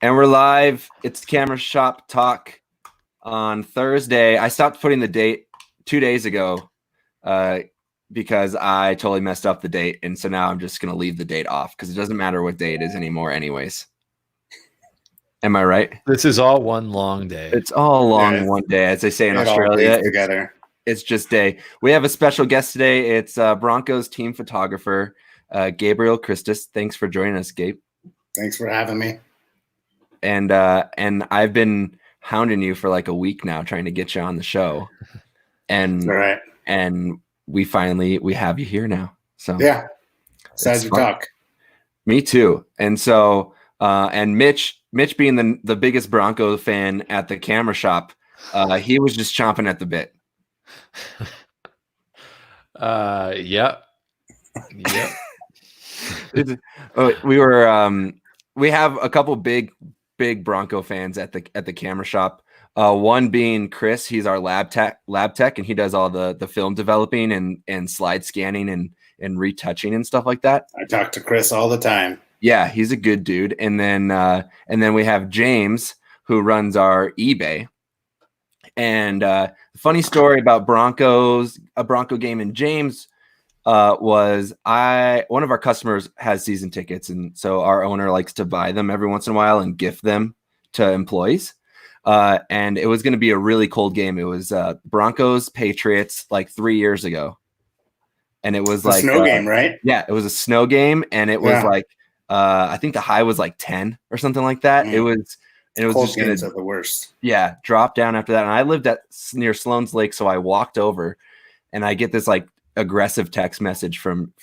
And we're live. It's Camera Shop Talk on Thursday. I stopped putting the date 2 days ago because I totally messed up the date. And so now I'm just going to leave the date off because it doesn't matter what day it is anymore anyways. Am I right? This is all one long day. It's all long one day. As they say in Australia, it's just day. We have a special guest today. It's Broncos team photographer, Gabriel Christus. Thanks for joining us, Gabe. Thanks for having me. And I've been hounding you for like a week now, trying to get you on the show. And we have you here now. So yeah, excited to talk. Me too. And so and Mitch being the biggest Bronco fan at the camera shop, he was just chomping at the bit. Yep. We have a couple big Bronco fans at the camera shop. One being Chris, he's our lab tech, and he does all the film developing and slide scanning and retouching and stuff like that. I talk to Chris all the time. Yeah, he's a good dude. And then we have James, who runs our eBay. And funny story about Broncos, a Bronco game, and James was one of our customers has season tickets, and so our owner likes to buy them every once in a while and gift them to employees. And it was going to be a really cold game. It was Broncos Patriots like 3 years ago, and it was like a snow game, right? Yeah, it was a snow game, and it was like I think the high was like 10 or something like that. It was cold just games are the worst. Yeah, drop down after that. And I lived near Sloan's Lake, so I walked over, and I get this like aggressive text message from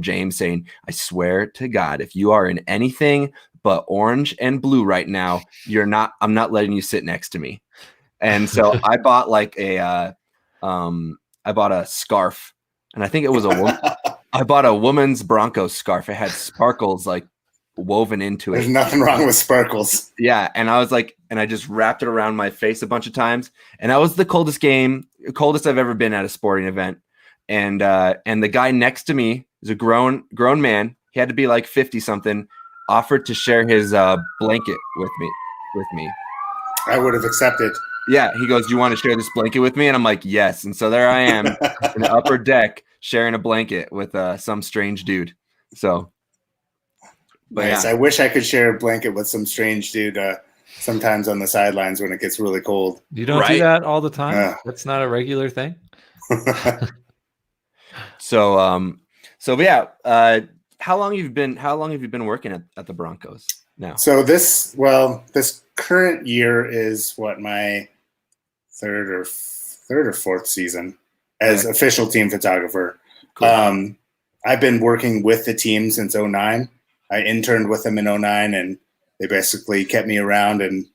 James saying, "I swear to God, if you are in anything but orange and blue right now, I'm not letting you sit next to me." And so I bought I bought a scarf, and I think it was I bought a woman's Broncos scarf. It had sparkles like woven into it. There's nothing wrong with sparkles. Yeah, and I was like, and I just wrapped it around my face a bunch of times, and that was the coldest I've ever been at a sporting event. And the guy next to me is a grown man. He had to be like 50 something. Offered to share his blanket with me. I would have accepted. Yeah, he goes, "Do you want to share this blanket with me?" And I'm like, "Yes." And so there I am in the upper deck sharing a blanket with some strange dude. So, nice. Yeah. I wish I could share a blanket with some strange dude. Sometimes on the sidelines when it gets really cold. You don't do that all the time. That's not a regular thing. So yeah. How long have you been working at the Broncos now? So this current year is my third or fourth season as official team photographer. Cool. I've been working with the team since 2009. I interned with them in 2009, and they basically kept me around and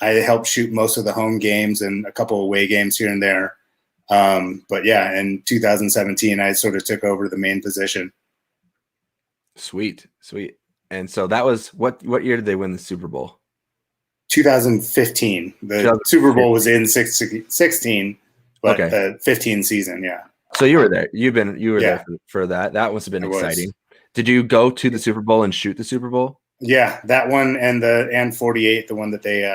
I helped shoot most of the home games and a couple away games here and there. But yeah, in 2017, I sort of took over the main position. Sweet. And so that was what year did they win the Super Bowl? 2015. The Super Bowl was in 16, but the 15 season, yeah. So you were there. You were there for that. That must have been exciting. Did you go to the Super Bowl and shoot the Super Bowl? Yeah, that one and 48, the one that they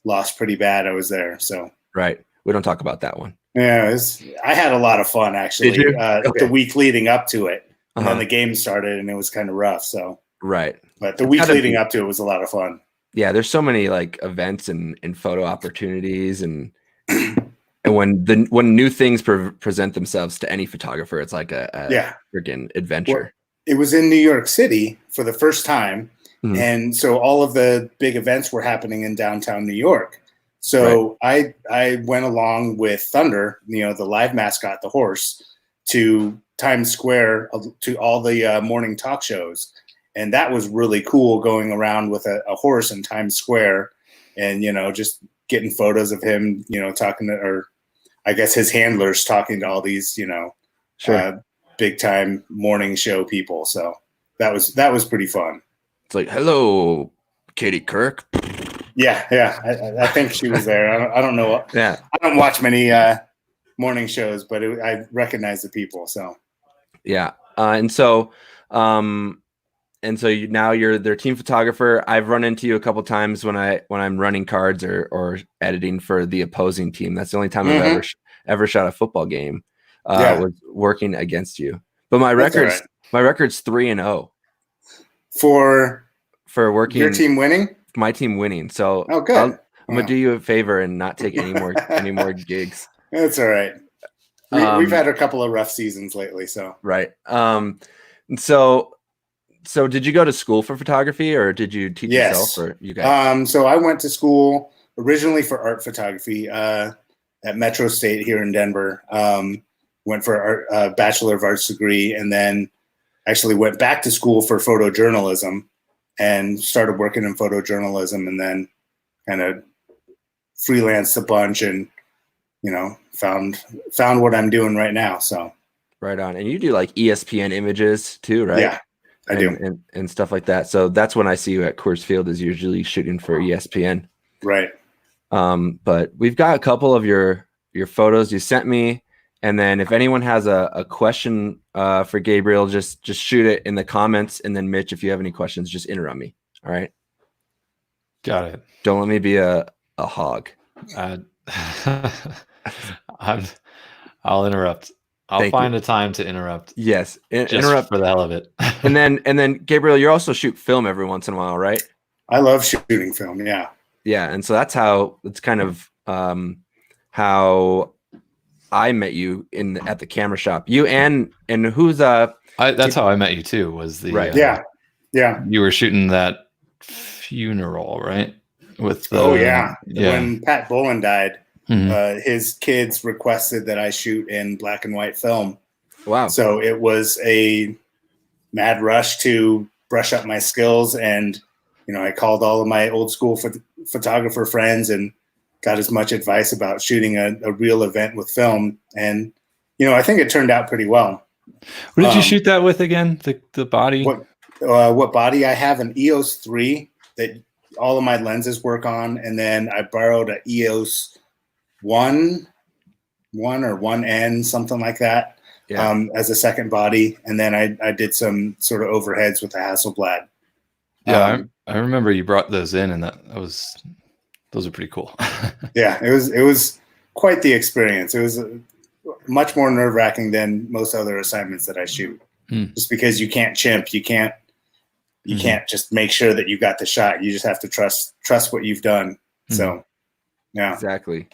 lost pretty bad. I was there. So right. We don't talk about that one. Yeah, I had a lot of fun actually. The week leading up to it. And then the game started and it was kind of rough. So right. But the week leading up to it was a lot of fun. Yeah, there's so many like events and photo opportunities and when new things present themselves to any photographer, it's like a freaking adventure. Well, it was in New York City for the first time. Mm-hmm. And so all of the big events were happening in downtown New York. So I went along with Thunder, the live mascot, the horse, to Times Square to all the morning talk shows. And that was really cool going around with a horse in Times Square and, just getting photos of him, talking to, or I guess his handlers talking to all these, big time morning show people. So that was pretty fun. It's like, hello, Katie Kirk. Yeah. I think she was there. I don't know. Yeah. I don't watch many morning shows, but I recognize the people. So yeah. And so and so now you're their team photographer. I've run into you a couple times when I'm running cards or editing for the opposing team. That's the only time I've ever shot a football game. Was working against you. But my record's 3-0 for working your team winning. My team winning. So good. I'm gonna do you a favor and not take any more gigs. That's all right. We've had a couple of rough seasons lately, so right. So did you go to school for photography, or did you teach yourself, or you guys? So I went to school originally for art photography at Metro State here in Denver. Went for a Bachelor of Arts degree, and then actually went back to school for photojournalism and started working in photojournalism, and then kind of freelanced a bunch and, found what I'm doing right now. So right on. And you do like ESPN images too, right? Yeah, I do. And stuff like that. So that's when I see you at Coors Field, is usually shooting for ESPN. Right. But we've got a couple of your photos you sent me. And then if anyone has a question for Gabriel, just shoot it in the comments. And then Mitch, if you have any questions, just interrupt me. All right. Got it. Don't let me be a hog. I'll interrupt. I'll find a time to interrupt. Yes. Interrupt for the hell of it. and then Gabriel, you also shoot film every once in a while, right? I love shooting film. Yeah. Yeah. And so that's how it's kind of how I met you at the camera shop. You and who's that's how I met you too, was the right. Yeah. You were shooting that funeral, right? With when Pat Bolin died, his kids requested that I shoot in black and white film. Wow. So it was a mad rush to brush up my skills, and I called all of my old school photographer friends and got as much advice about shooting a real event with film. And, I think it turned out pretty well. What did you shoot that with again? The body? What body? I have an EOS 3 that all of my lenses work on. And then I borrowed an EOS 1 or 1N, something like that, as a second body. And then I did some sort of overheads with the Hasselblad. Yeah, I remember you brought those in, and those are pretty cool. Yeah, it was quite the experience. It was much more nerve-wracking than most other assignments that I shoot. Just because you can't chimp, you can't just make sure that you got the shot. You just have to trust what you've done. So, yeah, exactly.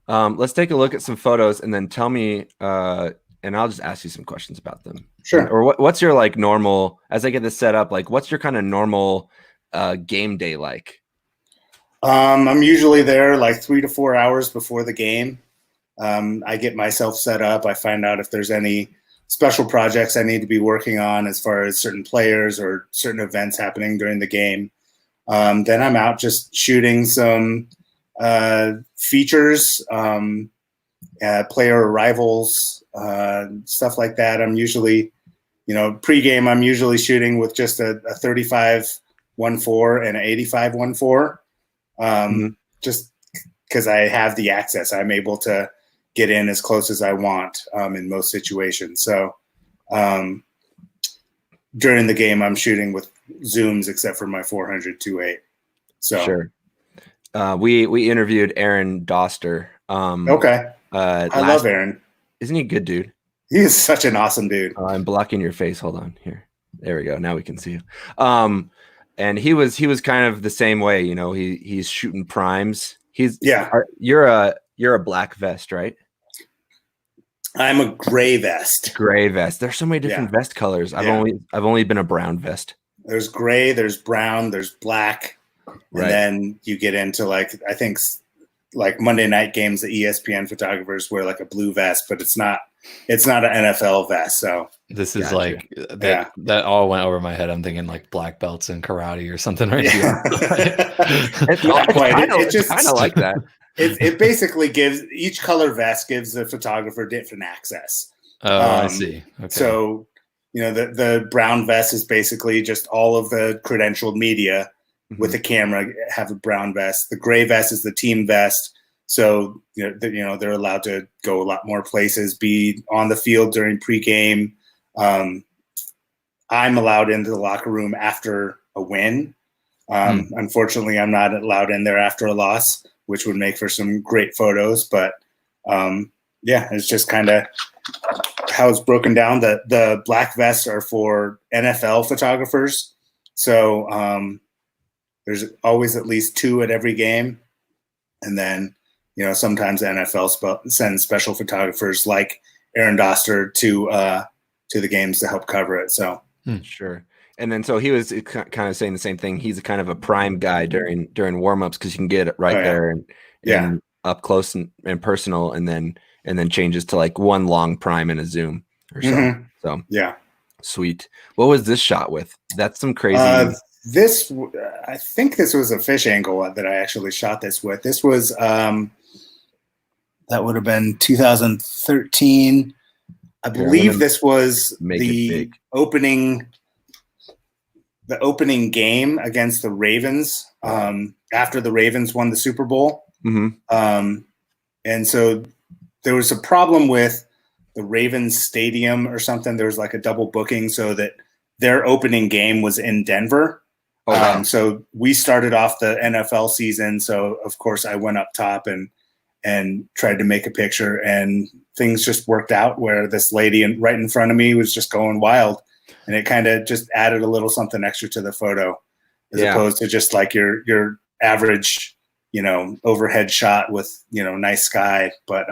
Let's take a look at some photos and then tell me, and I'll just ask you some questions about them. Sure. Or what's your like normal, as I get this set up, like what's your kind of normal game day like? I'm usually there like 3 to 4 hours before the game. I get myself set up. I find out if there's any special projects I need to be working on as far as certain players or certain events happening during the game. Then I'm out just shooting some features, player arrivals, stuff like that. I'm usually, pregame, I'm usually shooting with just a 35-1.4 and an 85-1.4. Just because I have the access, I'm able to get in as close as I want in most situations. So during the game, I'm shooting with zooms except for my 400-2.8. So sure. We interviewed Aaron Doster. Okay. I love Aaron. Isn't he a good dude? He is such an awesome dude. I'm blocking your face. Hold on here. There we go. Now we can see you. And he was kind of the same way. He's shooting primes. You're a black vest, right? I'm a gray vest. Gray vest. There's so many different vest colors. I've only been a brown vest. There's gray, there's brown, there's black. Right. And then you get into I think Monday night games, the ESPN photographers wear like a blue vest, but it's not an NFL vest. So this is that all went over my head. I'm thinking like black belts in karate or something, right? Yeah. It's not quite. It's kind of like that. It basically each color vest gives the photographer different access. Oh, I see. Okay. So, the brown vest is basically just all of the credentialed media with the camera have a brown vest. The gray vest is the team vest. So, they're allowed to go a lot more places, be on the field during pregame. I'm allowed into the locker room after a win. Unfortunately, I'm not allowed in there after a loss, which would make for some great photos. But it's just kind of how it's broken down. The black vests are for NFL photographers. So there's always at least 2 at every game. And then, sometimes NFL sends special photographers like Aaron Doster to the games to help cover it. So sure. And then so he was kind of saying the same thing. He's a kind of a prime guy during warmups because you can get it right there and up close and personal, and then changes to like one long prime and a zoom or so. So yeah, sweet. What was this shot with? That's some crazy. I think this was a fish angle that I actually shot this with. This was that would have been 2013. I believe this was the opening game against the Ravens after the Ravens won the Super Bowl. And so there was a problem with the Ravens stadium or something. There was like a double booking so that their opening game was in Denver. So we started off the NFL season. So of course I went up top and tried to make a picture, and things just worked out where this lady right in front of me was just going wild, and it kind of just added a little something extra to the photo as opposed to just like your average, overhead shot with, nice sky. But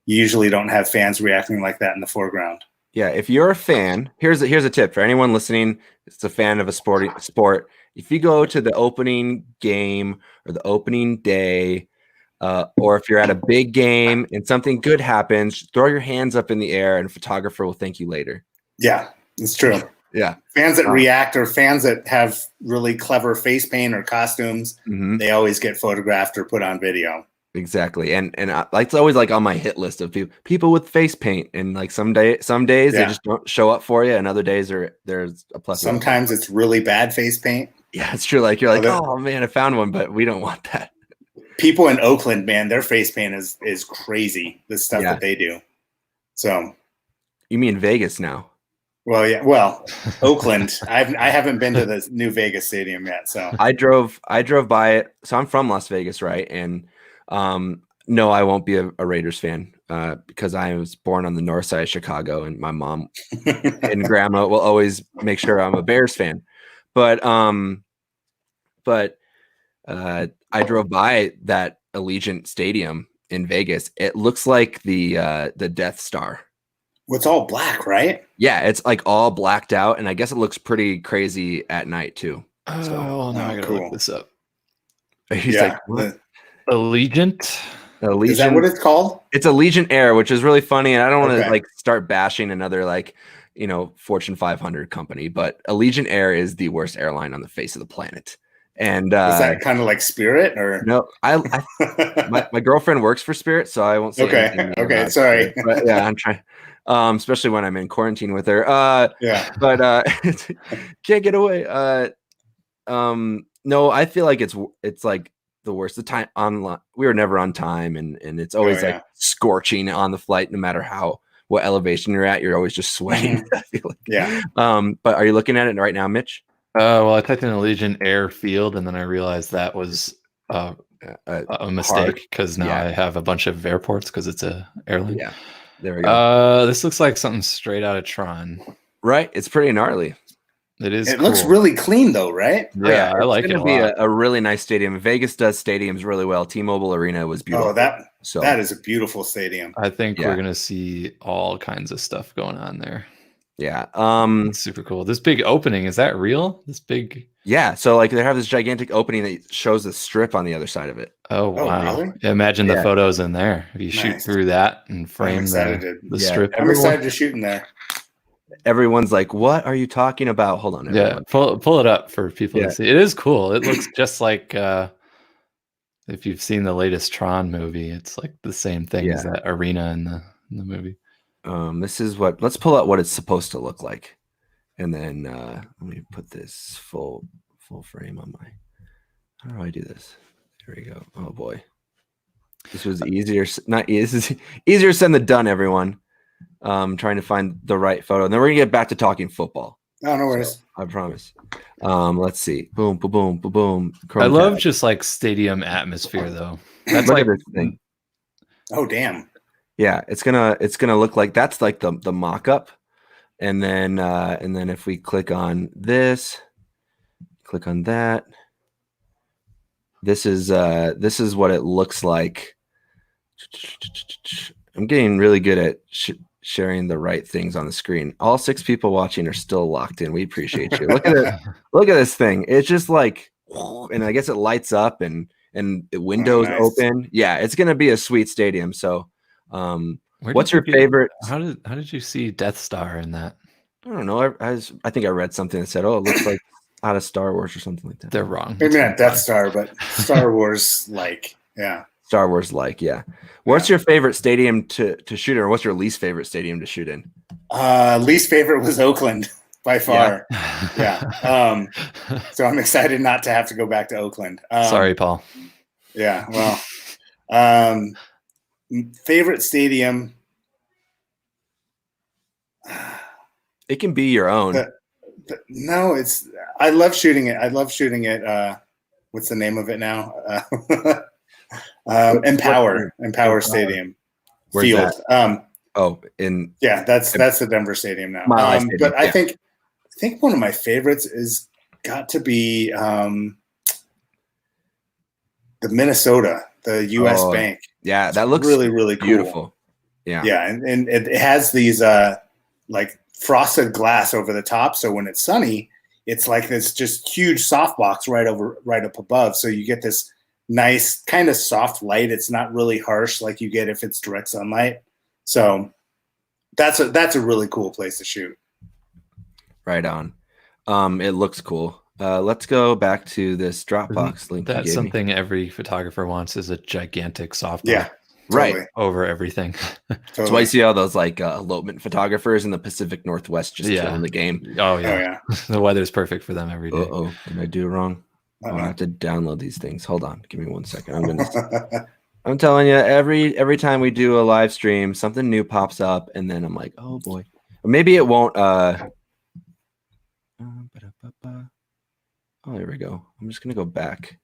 you usually don't have fans reacting like that in the foreground. Yeah, if you're a fan, here's a tip for anyone listening. It's a fan of a sport. If you go to the opening game or the opening day, or if you're at a big game and something good happens, throw your hands up in the air, and a photographer will thank you later. Yeah, it's true. Yeah, fans that react or fans that have really clever face paint or costumes, they always get photographed or put on video. Exactly, and it's always like on my hit list of people with face paint, and like some days they just don't show up for you, and other days there's a plethora. Sometimes it's really bad face paint. Yeah, it's true. Like you're like, oh man, I found one, but we don't want that. People in Oakland, man, their face paint is crazy. The stuff that they do. So, you mean Vegas now? Well, yeah. Well, Oakland. I haven't been to the new Vegas stadium yet. So I drove by it. So I'm from Las Vegas, right? And no, I won't be a Raiders fan because I was born on the north side of Chicago, and my mom and grandma will always make sure I'm a Bears fan. But I drove by that Allegiant Stadium in Vegas. It looks like the Death Star. Well, it's all black, right? Yeah, it's like all blacked out, and I guess it looks pretty crazy at night too. Now I gotta look this up. He's like, what? Allegiant. Is that what it's called? It's Allegiant Air, which is really funny, and I don't want to like start bashing another Fortune 500 company, but Allegiant Air is the worst airline on the face of the planet. And is that kind of like Spirit, or no? My girlfriend works for Spirit, so I won't say anything. Okay, sorry. But yeah, I'm trying. Especially when I'm in quarantine with her. But can't get away. No, I feel like it's like the worst. The time on we were never on time, and it's always like scorching on the flight, no matter what elevation you're at. You're always just sweating. I feel like. Yeah. But are you looking at it right now, Mitch? Well, I typed in Allegiant Airfield, and then I realized that was a mistake because now I have a bunch of airports because it's a airline. Yeah. There we go. This looks like something straight out of Tron. Right? It's pretty gnarly. It is. It looks really clean, though, right? Yeah, I like it. It's going to be a really nice stadium. Vegas does stadiums really well. T-Mobile Arena was beautiful. Oh, that is a beautiful stadium. I think we're going to see all kinds of stuff going on there. Yeah. It's super cool. This big opening, is that real? This big. Yeah. So like they have this gigantic opening that shows the strip on the other side of it. Oh, wow. Really? Imagine the photos in there. If you shoot through that and frame the strip. I'm excited to shoot in there. Everyone's like, what are you talking about? Hold on. Everyone. Yeah. Pull it up for people to see. It is cool. It looks just like if you've seen the latest Tron movie, it's like the same thing as that arena in the movie. This is let's pull out what it's supposed to look like. And then let me put this full frame on how do I do this? There we go. Oh boy. This was easier. This is easier said than done, everyone. Trying to find the right photo. And then we're gonna get back to talking football. Oh, no worries. So, I promise. Let's see. Boom, boom, boom, boom, boom. I love just like stadium atmosphere though. That's Look like at this thing. Oh, damn. Yeah, it's gonna look like that's like the mock-up. And then if we click on this, click on that. This is what it looks like. I'm getting really good at sharing the right things on the screen. All 6 people watching are still locked in. We appreciate you. Look at it. Look at this thing. It's just like, and I guess it lights up and the windows open. Yeah, it's gonna be a sweet stadium. So, what's your favorite? How did you see Death Star in that? I don't know. I think I read something that said, "Oh, it looks like out of Star Wars or something like that." They're wrong. Maybe not Death Star, but Star Wars like, yeah. Star Wars like, yeah. What's your favorite stadium to shoot in, or what's your least favorite stadium to shoot in? Least favorite was Oakland by far. Yeah. So I'm excited not to have to go back to Oakland. Sorry, Paul. Yeah. Well, favorite stadium. It can be your own. No, I love shooting it. I love shooting it. What's the name of it now? Empower Stadium. Where's Field. That? That's the Denver Stadium now. Stadium, but I think one of my favorites is got to be the Minnesota, the U.S. Bank. Yeah, that looks really, really cool. Beautiful. Yeah. Yeah, and it has these like frosted glass over the top, so when it's sunny, it's like this just huge softbox right up above. So you get this nice kind of soft light. It's not really harsh like you get if it's direct sunlight. So that's a really cool place to shoot. Right on. It looks cool. Let's go back to this Dropbox link. That's something every photographer wants, is a gigantic softbox. Yeah. Totally. Right over everything. That's why you see all those like elopement photographers in the Pacific Northwest just killing the game. Oh yeah. The weather's perfect for them every day. Oh, did I do it wrong? I have to download these things. Hold on, give me 1 second. I'm telling you, every time we do a live stream, something new pops up, and then I'm like, oh boy. Or maybe it won't. Oh, there we go. I'm just gonna go back.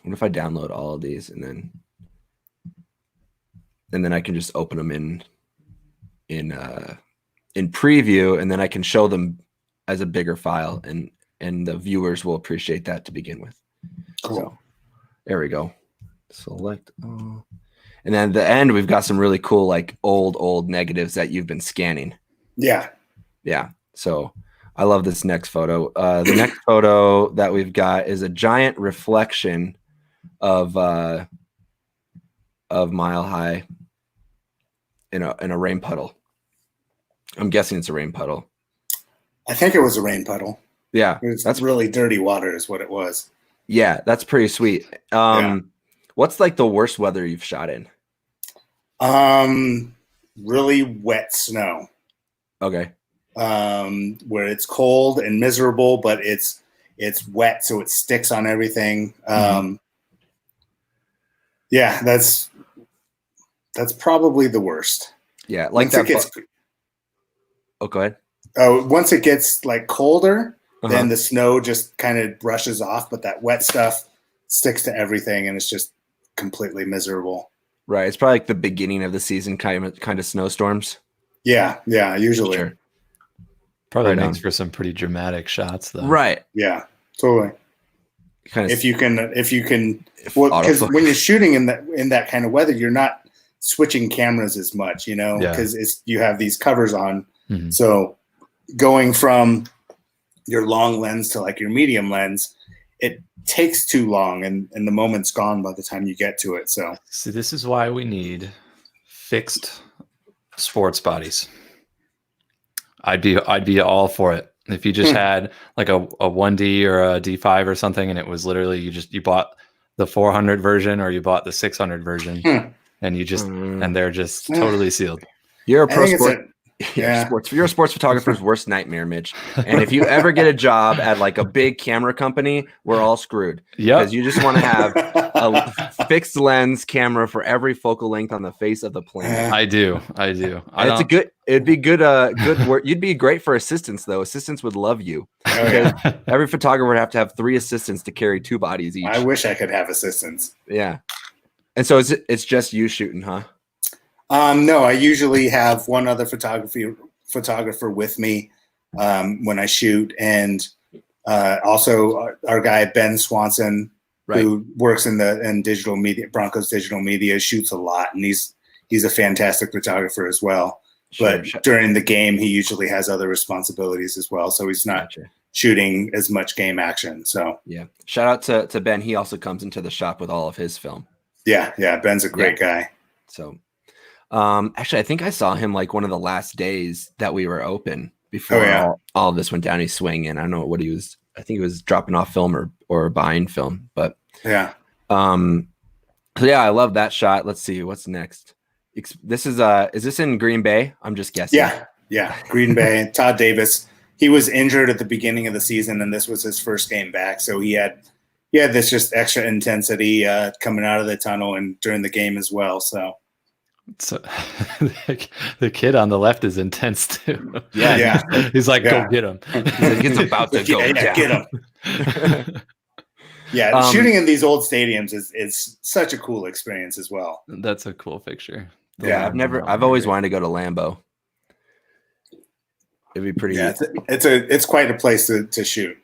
What if I download all of these and then I can just open them in preview, and then I can show them as a bigger file, and the viewers will appreciate that to begin with. Cool. So, there we go. Select all. And then at the end, we've got some really cool, like old negatives that you've been scanning. Yeah. Yeah. So I love this next photo. The next photo that we've got is a giant reflection of Mile High in a rain puddle. I'm guessing it's a rain puddle. I think it was a rain puddle. Yeah. That's really dirty water is what it was. Yeah, that's pretty sweet. What's like the worst weather you've shot in? Really wet snow. Okay. Where it's cold and miserable, but it's wet, so it sticks on everything. Yeah, that's probably the worst. Yeah, like once that. Go ahead. Once it gets like colder, then the snow just kind of brushes off, but that wet stuff sticks to everything, and it's just completely miserable. Right. It's probably like the beginning of the season kind of snowstorms. Yeah, usually. Sure. Probably makes for some pretty dramatic shots, though. Right. Yeah, totally. If you can, because when you're shooting in that kind of weather, you're not switching cameras as much, because you have these covers on. Mm-hmm. So going from your long lens to like your medium lens, it takes too long, and the moment's gone by the time you get to it. So see, this is why we need fixed sports bodies. I'd be all for it. If you just had like a 1D or a D5 or something, and it was literally you bought the 400 version or you bought the 600 version, and you just and they're just totally sealed. You're a pro sport. You're a sports photographer's worst nightmare, Mitch. And if you ever get a job at like a big camera company, we're all screwed. Yeah, because you just want to have a fixed lens camera for every focal length on the face of the planet. I do. It'd be good work. You'd be great for assistants though. Assistants would love you. Oh, yeah. Every photographer would have to have 3 assistants to carry 2 bodies each. I wish I could have assistants. Yeah. And so it's just you shooting, huh? No, I usually have one other photographer with me when I shoot, and also our guy Ben Swanson, who works in digital media, Broncos digital media, shoots a lot, and he's a fantastic photographer as well. But during the game, he usually has other responsibilities as well, so he's not shooting as much game action. So yeah, shout out to Ben. He also comes into the shop with all of his film. Yeah, Ben's a great guy. So actually, I think I saw him like one of the last days that we were open before all of this went down. He's swinging. I don't know what he was. I think he was dropping off film or buying film. But yeah. So yeah, I love that shot. Let's see what's next. This is this in Green Bay? I'm just guessing. Yeah. Green Bay. Todd Davis. He was injured at the beginning of the season, and this was his first game back. So he had this just extra intensity coming out of the tunnel and during the game as well. So the kid on the left is intense too. Yeah. He's like, go get him. He's about to go down. Get him. Shooting in these old stadiums is such a cool experience as well. That's a cool picture. I've always wanted to go to Lambeau. It'd be pretty. Yeah, it's quite a place to shoot.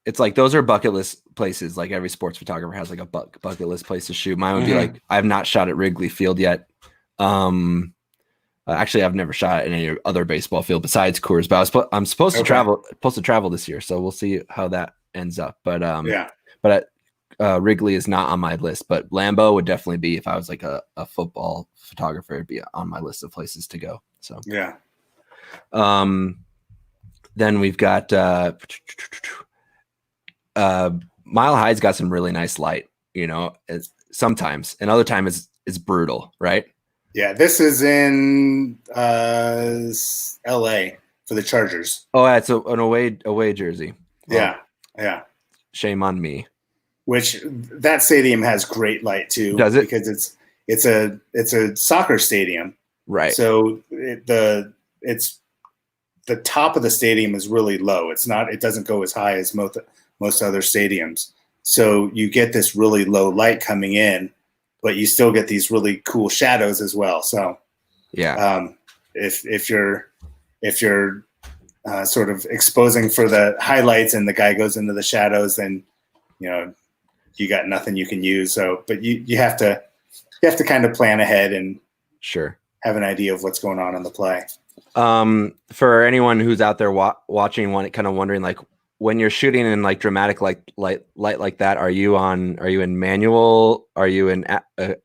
It's like those are bucket list places. Like every sports photographer has like a bucket list place to shoot. Mine would be like, I have not shot at Wrigley Field yet. Actually, I've never shot at any other baseball field besides Coors. But I'm supposed to travel this year, so we'll see how that ends up. But Wrigley is not on my list. But Lambeau would definitely be, if I was like a football photographer, it'd be on my list of places to go. So yeah. Then we've got Mile High's got some really nice light, sometimes, and other times it's brutal, right? Yeah, this is in LA for the Chargers. Oh, yeah, it's an away jersey. Yeah. Shame on me. Which that stadium has great light too. Does it? Because it's a soccer stadium, right? So the top of the stadium is really low. It doesn't go as high as most other stadiums. So you get this really low light coming in, but you still get these really cool shadows as well. So yeah, if you're sort of exposing for the highlights and the guy goes into the shadows, then you got nothing you can use. So, but you have to kind of plan ahead and have an idea of what's going on in the play. For anyone who's out there watching, kind of wondering, like, when you're shooting in like dramatic light like that, are you in manual? Are you in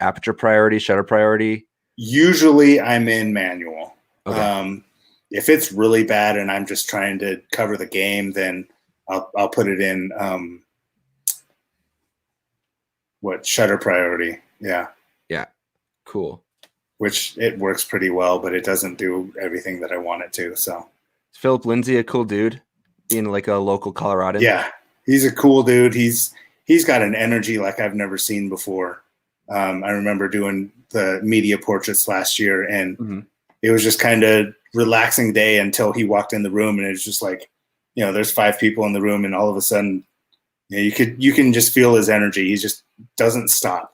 aperture priority, shutter priority? Usually I'm in manual. Okay. If it's really bad and I'm just trying to cover the game, then I'll put it in shutter priority. Yeah. Cool. Which it works pretty well, but it doesn't do everything that I want it to. So is Philip Lindsay a cool dude, being like a local Coloradan? Yeah, he's a cool dude. He's got an energy like I've never seen before. I remember doing the media portraits last year, and it was just kind of relaxing day until he walked in the room, and it was just like, there's 5 people in the room, and all of a sudden, you can just feel his energy. He just doesn't stop.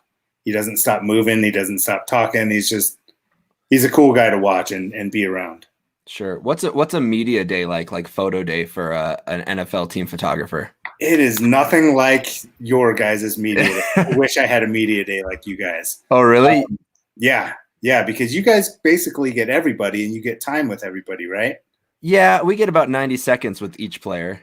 He doesn't stop moving. He doesn't stop talking. He's a cool guy to watch and be around. Sure. What's a media day like photo day for an NFL team photographer? It is nothing like your guys' media day. I wish I had a media day like you guys. Oh, really? Yeah, because you guys basically get everybody and you get time with everybody, right? Yeah, we get about 90 seconds with each player.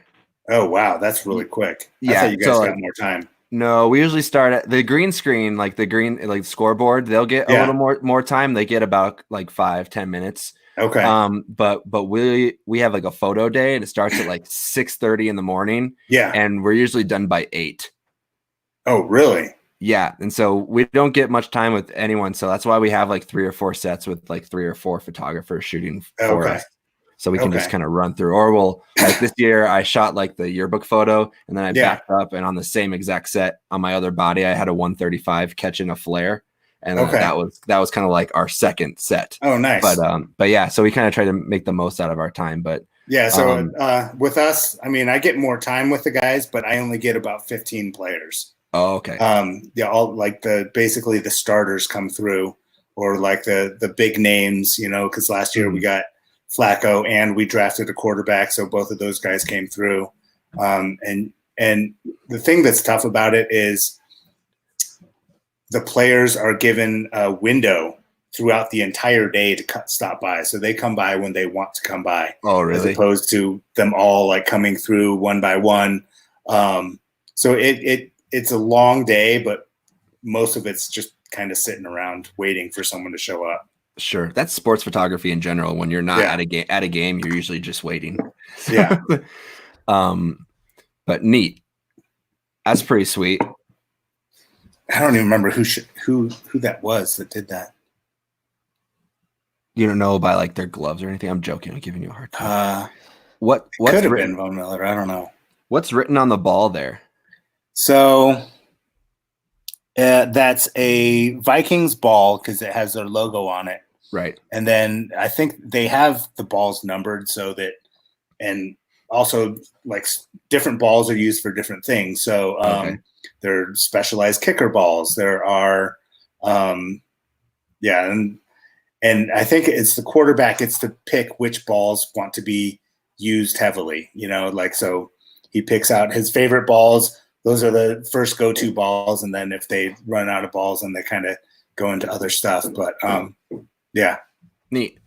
Oh, wow. That's really quick. Yeah, I thought you guys got more time. No, we usually start at the green screen, like the scoreboard. They'll get a little more time. They get about like 5-10 minutes. Okay. But we have like a photo day, and it starts at like 6:30 in the morning. Yeah. And we're usually done by 8. Oh, really? Yeah. And so we don't get much time with anyone. So that's why we have like 3 or 4 sets with like 3 or 4 photographers shooting for us. so we can just kind of run through. Or we'll like this year I shot like the yearbook photo, and then I backed up, and on the same exact set on my other body I had a 135 catching a flare, and that was kind of like our second set. Oh, nice. But yeah, so we kind of try to make the most out of our time. But yeah, so with us, I mean, I get more time with the guys, but I only get about 15 players. Oh, okay. Yeah, all like basically the starters come through, or like the big names, you know, because last year we got Flacco and we drafted a quarterback, so both of those guys came through. And the thing that's tough about it is the players are given a window throughout the entire day to stop by, so they come by when they want to come by. Oh, really? As opposed to them all like coming through one by one. So it's a long day, but most of it's just kind of sitting around waiting for someone to show up. Sure. That's sports photography in general. When you're not at a game, you're usually just waiting. Yeah. But neat. That's pretty sweet. I don't even remember who that was that did that. You don't know by like their gloves or anything? I'm joking. I'm giving you a hard time. What's could have been Von Miller. I don't know. What's written on the ball there? So that's a Vikings ball because it has their logo on it. Right. And then I think they have the balls numbered so that, and also like different balls are used for different things. So there are specialized kicker balls. There are, and I think it's the quarterback gets to pick which balls want to be used heavily, you know, like, so he picks out his favorite balls. Those are the first go-to balls. And then if they run out of balls, then they kind of go into other stuff. But yeah. Neat.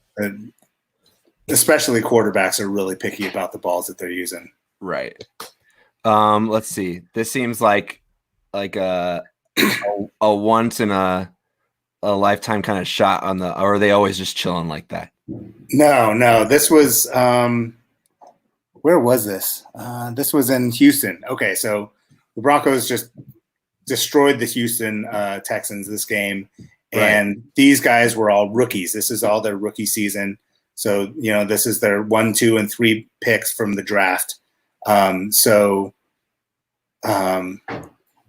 Especially quarterbacks are really picky about the balls that they're using. Right. Let's see. This seems like a once in a lifetime kind of shot on the, or are they always just chilling like that? No. This was where was this? This was in Houston. Okay, so the Broncos just destroyed the Houston Texans this game. And these guys were all rookies. This is all their rookie season. So, you know, this is their 1, 2, and 3 picks from the draft. Dalton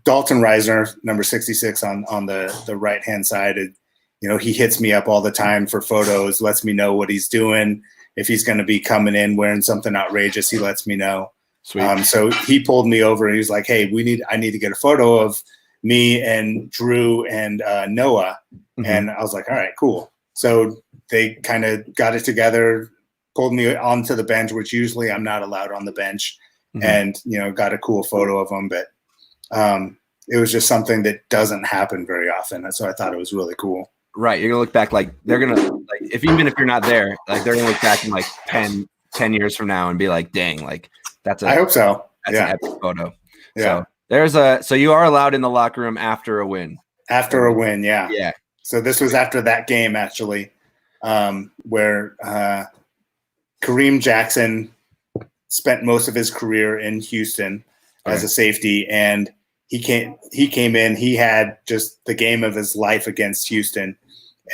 Reisner, number 66 on the right-hand side, you know, he hits me up all the time for photos, lets me know what he's doing. If he's going to be coming in wearing something outrageous, he lets me know. Sweet. So he pulled me over and he was like, hey, I need to get a photo of me and Drew and Noah. Mm-hmm. And I was like, all right, cool. So they kind of got it together, pulled me onto the bench, which usually I'm not allowed on the bench, and, you know, got a cool photo of them. But it was just something that doesn't happen very often. So I thought it was really cool. Right. You're going to look back like they're going to, like, even if you're not there, like they're going to look back in like 10 years from now and be like, dang, like I hope so. That's an epic photo. Yeah. So you are allowed in the locker room after a win. After a win, yeah. Yeah. So this was after that game, actually, where Kareem Jackson spent most of his career in Houston as a safety, and he came in. He had just the game of his life against Houston,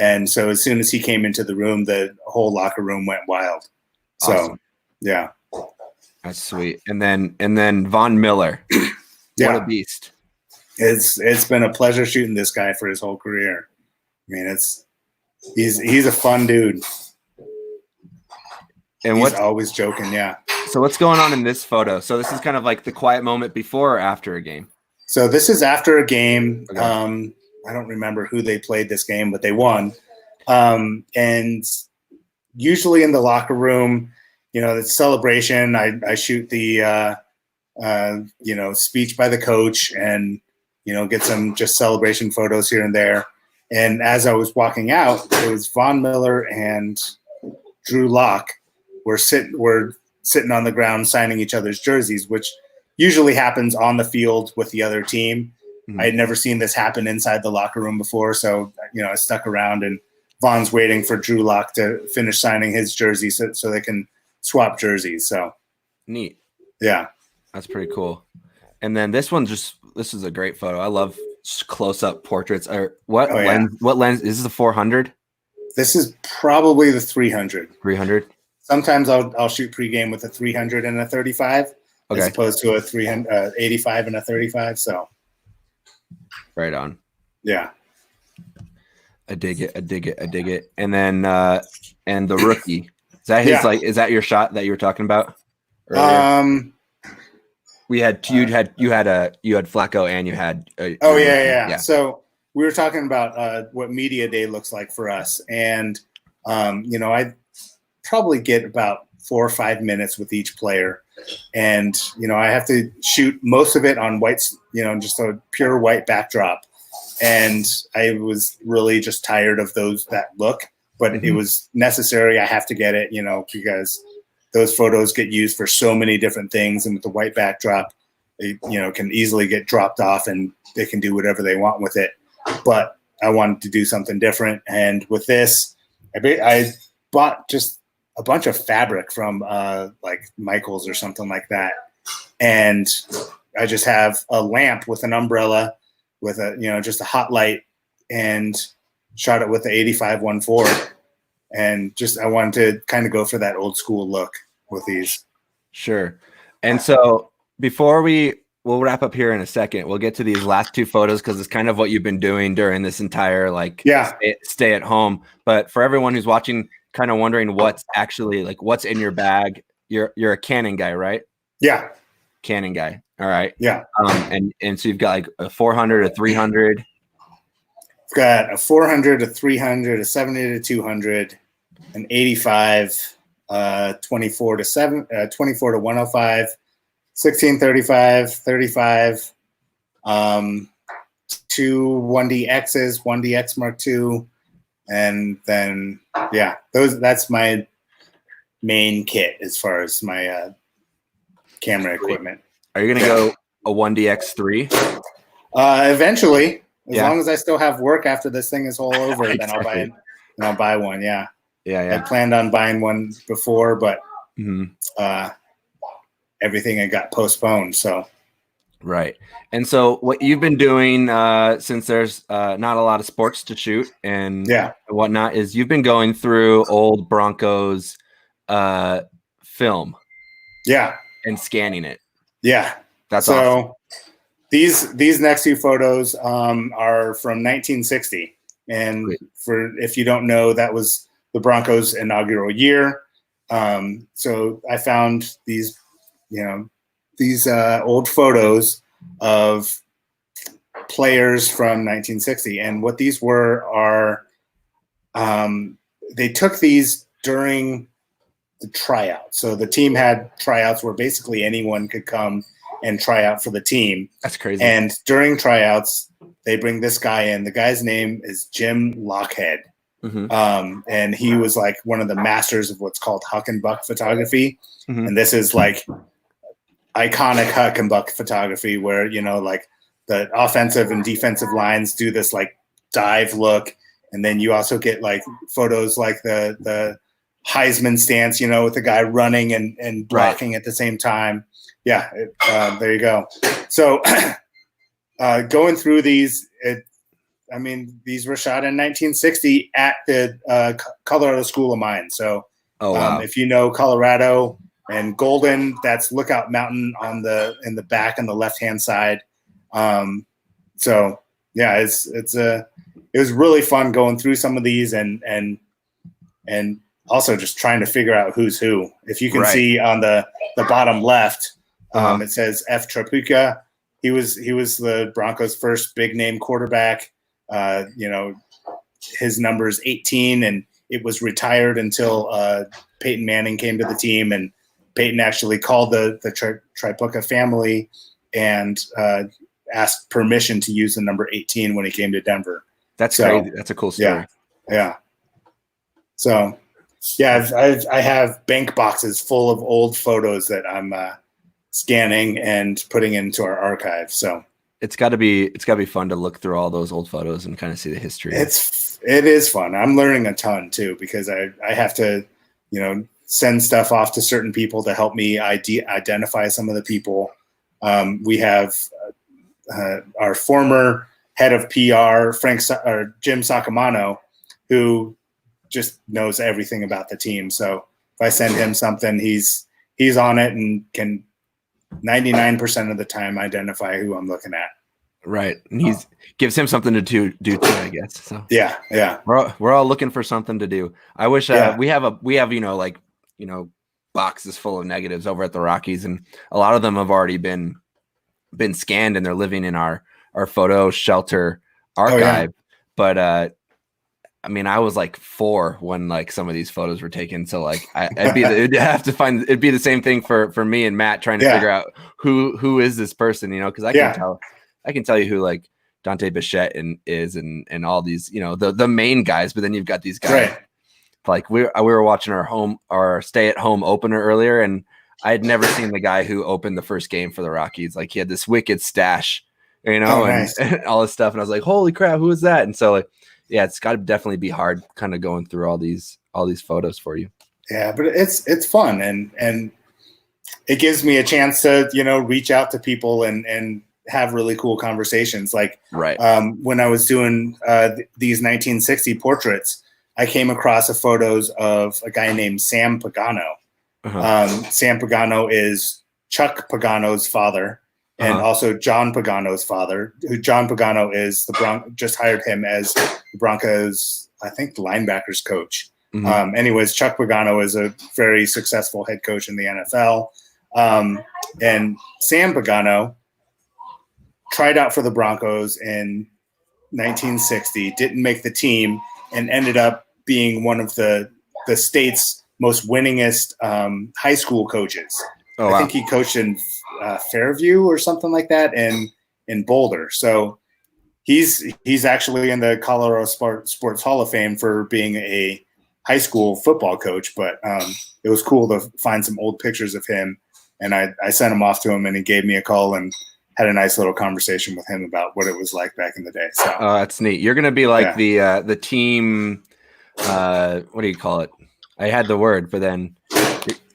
and so as soon as he came into the room, the whole locker room went wild. Awesome. So, yeah, that's sweet. And then Von Miller, what a beast! It's been a pleasure shooting this guy for his whole career. I mean, he's a fun dude. And he's always joking, yeah. So what's going on in this photo? So this is kind of like the quiet moment before or after a game? So this is after a game. Okay. I don't remember who they played this game, but they won. And usually in the locker room, you know, the celebration, I shoot the, speech by the coach and, you know, get some just celebration photos here and there. And as I was walking out, it was Von Miller and Drew Lock were sitting on the ground signing each other's jerseys, which usually happens on the field with the other team. Mm-hmm. I had never seen this happen inside the locker room before. So, you know, I stuck around and Von's waiting for Drew Lock to finish signing his jersey so they can swap jerseys. So neat. Yeah. That's pretty cool. And then this is a great photo. I love close-up portraits. What lens is this, a 400? This is probably the 300. 300? Sometimes I'll shoot pregame with a 300 and a 35 as opposed to a 385 and a 35. So right on. Yeah. I dig it. And then and the rookie. Is that his is that your shot that you were talking about earlier? We had you had Flacco and you had yeah. So we were talking about what media day looks like for us, and I probably get about 4 or 5 minutes with each player, and I have to shoot most of it on whites, just a pure white backdrop, and I was really just tired of that look, but it was necessary. I have to get it, because those photos get used for so many different things, and with the white backdrop, they can easily get dropped off, and they can do whatever they want with it. But I wanted to do something different, and with this, I bought just a bunch of fabric from like Michael's or something like that, and I just have a lamp with an umbrella with just a hot light, and shot it with the 85-1.4, and just I wanted to kind of go for that old school look with these. Sure. And so before we'll wrap up here in a second, we'll get to these last 2 photos because it's kind of what you've been doing during this entire stay at home. But for everyone who's watching, kind of wondering what's actually what's in your bag. You're a Canon guy, right? Yeah. Canon guy. All right. Yeah. And so you've got a 400, a 300. I've got a 400, a 300, a 70 to 200, an 85, 24 to 105, 1635, 35, 2 1DXs, 1DX Mark II, and then that's my main kit as far as my camera equipment. Are you gonna go a 1DX3? Eventually, as long as I still have work after this thing is all over, then I'll buy one. Yeah. I planned on buying one before, but everything had got postponed. So, right. And so, what you've been doing since there's not a lot of sports to shoot and whatnot is you've been going through old Broncos film, and scanning it. Yeah, that's so. Awesome. These next 2 photos are from 1960, and if you don't know, that was the Broncos' inaugural year. So I found these old photos of players from 1960, and what these are they took these during the tryout. So the team had tryouts where basically anyone could come and try out for the team. That's crazy. And during tryouts, they bring this guy in. The guy's name is Jim Lockhead. And he was one of the masters of what's called huck and buck photography. And this is iconic huck and buck photography where, the offensive and defensive lines do this dive look. And then you also get photos like the Heisman stance, with the guy running and blocking at the same time. Yeah, there you go. So going through these, these were shot in 1960 at the Colorado School of Mines. So if you know Colorado and Golden, that's Lookout Mountain in the back on the left-hand side. So yeah, it was really fun going through some of these and also just trying to figure out who's who. If you can see on the bottom left, it says F. Trapuka. He was the Broncos' first big name quarterback. His number is 18, and it was retired until Peyton Manning came to the team, and Peyton actually called the Trapuka family and asked permission to use the number 18 when he came to Denver. That's crazy. That's a cool story. Yeah. So, yeah, I have bank boxes full of old photos that I'm scanning and putting into our archive. So it's got to be fun to look through all those old photos and kind of see the history. It is fun. I'm learning a ton too, because I have to, send stuff off to certain people to help me identify some of the people. We have our former head of PR, Jim Sacamano, who just knows everything about the team. So if I send him something, he's on it and can 99% of the time identify who I'm looking at. Right. And gives him something to do too, I guess. So yeah. We're all looking for something to do. I wish we have boxes full of negatives over at the Rockies, and a lot of them have already been scanned and they're living in our photo shelter archive. But I mean, I was like 4 when like some of these photos were taken. So like it'd be the same thing for me and Matt trying to figure out who is this person, because I can tell you who like Dante Bichette is and all these, the main guys, but then you've got these guys. Right. Like we were watching our stay at home opener earlier, and I had never seen the guy who opened the first game for the Rockies. Like he had this wicked stash, nice. and all this stuff. And I was like, holy crap, who is that? And so like, yeah, it's got to definitely be hard kind of going through all these photos for you. Yeah, but it's fun. And it gives me a chance to, reach out to people and have really cool conversations. Like right. When I was doing these 1960 portraits, I came across photos of a guy named Sam Pagano. Uh-huh. Sam Pagano is Chuck Pagano's father, and also John Pagano's father. Who John Pagano is just hired him as the Broncos, I think, the linebackers coach. Mm-hmm. Anyways, Chuck Pagano is a very successful head coach in the NFL, and Sam Pagano tried out for the Broncos in 1960, didn't make the team, and ended up being one of the state's most winningest high school coaches. Oh, I think he coached in Fairview or something like that, in Boulder. So he's actually in the Colorado Sports Hall of Fame for being a high school football coach. But it was cool to find some old pictures of him, and I sent them off to him, and he gave me a call and had a nice little conversation with him about what it was like back in the day. So that's neat. You're gonna be like the team. What do you call it? I had the word, but then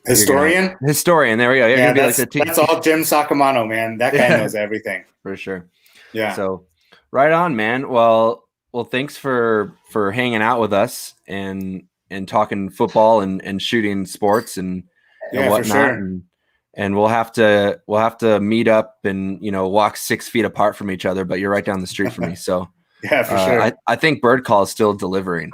historian. There we go. You're gonna be like the team. That's all Jim Sacamano, man. That guy knows everything for sure. Yeah. So right on, man. Well, thanks for hanging out with us and talking football and shooting sports and whatnot. For sure. And we'll have to meet up and walk 6 feet apart from each other. But you're right down the street from me, so yeah, for sure. I think Bird Call is still delivering.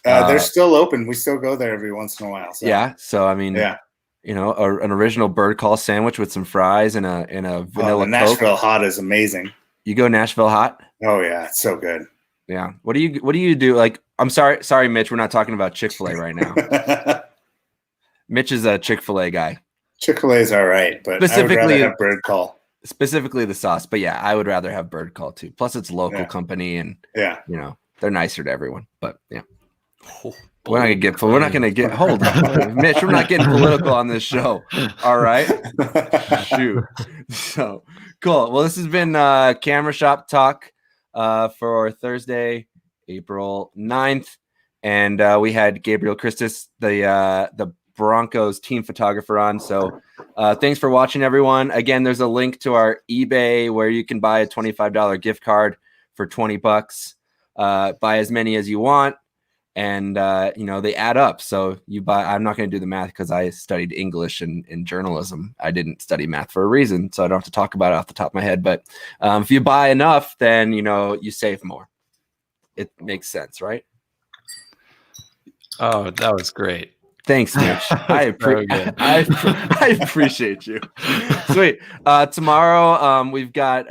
They're still open. We still go there every once in a while. So. Yeah. So I mean, an original Bird Call sandwich with some fries and a vanilla the Nashville Coke. Hot is amazing. You go Nashville Hot? Oh yeah, it's so good. Yeah. What do you do? Like, I'm sorry, Mitch. We're not talking about Chick-fil-A right now. Mitch is a Chick-fil-A guy. Chick-fil-A is all right, but I would rather have Bird Call. Specifically the sauce, but yeah, I would rather have Bird Call too. Plus, it's a local company, and they're nicer to everyone. But yeah. We're not gonna get hold on, Mitch. We're not getting political on this show. All right. Shoot. So cool. Well, this has been Camera Shop Talk for Thursday, April 9th. And we had Gabriel Christus, the Broncos team photographer, on. So thanks for watching, everyone. Again, there's a link to our eBay where you can buy a $25 gift card for $20. Buy as many as you want. And, they add up. So I'm not going to do the math because I studied English and journalism. I didn't study math for a reason, so I don't have to talk about it off the top of my head. But if you buy enough, then, you save more. It makes sense, right? Oh, that was great. Thanks, Mitch. I appreciate you. Sweet. Tomorrow, we've got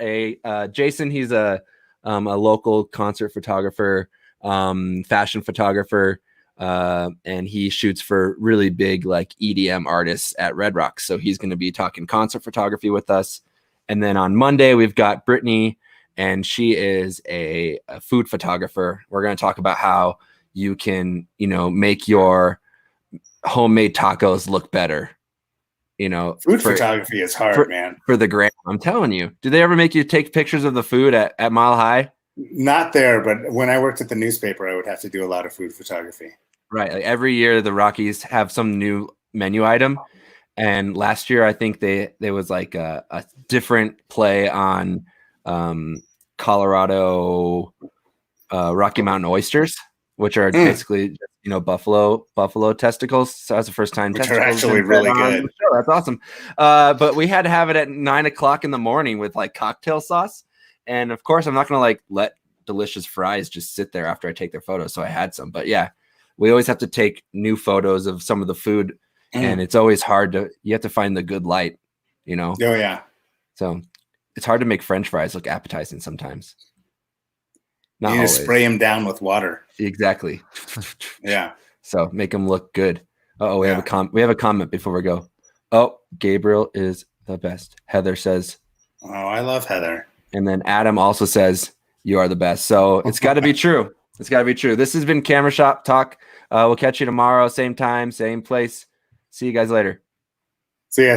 Jason. He's a local concert photographer, fashion photographer, and he shoots for really big like EDM artists at Red Rocks. So he's going to be talking concert photography with us. And then on Monday, we've got Brittany, and she is a food photographer. We're going to talk about how you can, make your homemade tacos look better. Food photography is hard, man. For the gram. I'm telling you. Do they ever make you take pictures of the food at Mile High? Not there, but when I worked at the newspaper, I would have to do a lot of food photography. Right. Like every year, the Rockies have some new menu item. And last year, I think there was like a different play on Colorado Rocky Mountain oysters, which are basically buffalo testicles. So that's the first time Which are testicles actually been really fed on good. the show. That's awesome. But we had to have it at 9:00 in the morning with like cocktail sauce. And of course, I'm not going to like let delicious fries just sit there after I take their photos. So I had some. But yeah, we always have to take new photos of some of the food. And it's always hard you have to find the good light, Oh, yeah. So it's hard to make French fries look appetizing sometimes. You need to spray them down with water. Exactly. Yeah. So make them look good. We have a comment before we go. Oh, Gabriel is the best. Heather says. Oh, I love Heather. And then Adam also says you are the best. So it's got to be true. It's got to be true. This has been Camera Shop Talk. We'll catch you tomorrow, same time, same place. See you guys later. See ya.